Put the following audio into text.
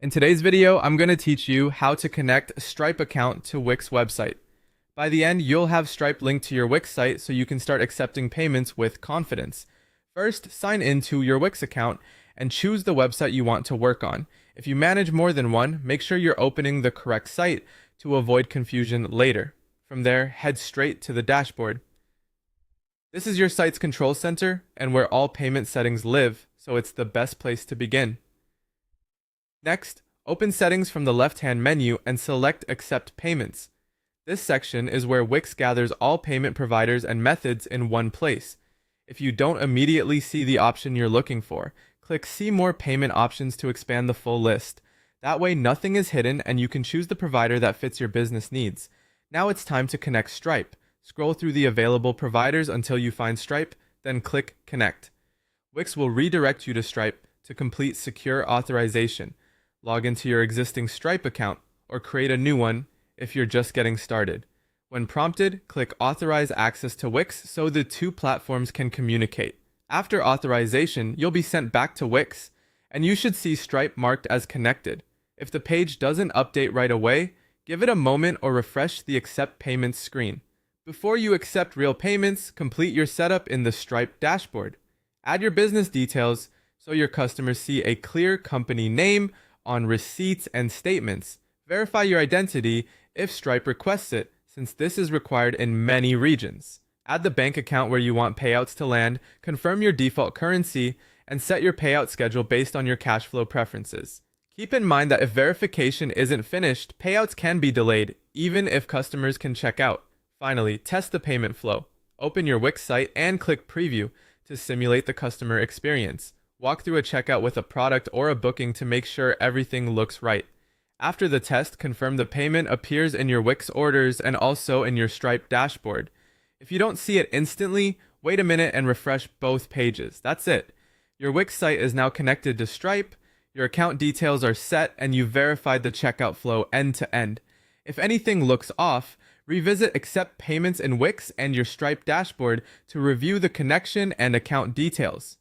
In today's video, I'm going to teach you how to connect a Stripe account to Wix website. By the end, you'll have Stripe linked to your Wix site so you can start accepting payments with confidence. First, sign into your Wix account and choose the website you want to work on. If you manage more than one, make sure you're opening the correct site to avoid confusion later. From there, head straight to the dashboard. This is your site's control center and where all payment settings live, so it's the best place to begin. Next, open Settings from the left-hand menu and select Accept Payments. This section is where Wix gathers all payment providers and methods in one place. If you don't immediately see the option you're looking for, click See More Payment Options to expand the full list. That way, nothing is hidden and you can choose the provider that fits your business needs. Now it's time to connect Stripe. Scroll through the available providers until you find Stripe, then click Connect. Wix will redirect you to Stripe to complete secure authorization. Log into your existing Stripe account or create a new one if you're just getting started. When prompted, click Authorize Access to Wix so the two platforms can communicate. After authorization, you'll be sent back to Wix, and you should see Stripe marked as connected. If the page doesn't update right away, give it a moment or refresh the Accept Payments screen. Before you accept real payments, complete your setup in the Stripe dashboard. Add your business details so your customers see a clear company name on receipts and statements. Verify your identity if Stripe requests it, since this is required in many regions. Add the bank account where you want payouts to land, confirm your default currency, and set your payout schedule based on your cash flow preferences. Keep in mind that if verification isn't finished, payouts can be delayed, even if customers can check out. Finally, test the payment flow. Open your Wix site and click Preview to simulate the customer experience. Walk through a checkout with a product or a booking to make sure everything looks right. After the test, confirm the payment appears in your Wix orders and also in your Stripe dashboard. If you don't see it instantly, wait a minute and refresh both pages. That's it. Your Wix site is now connected to Stripe, your account details are set, and you've verified the checkout flow end to end. If anything looks off, revisit Accept Payments in Wix and your Stripe dashboard to review the connection and account details.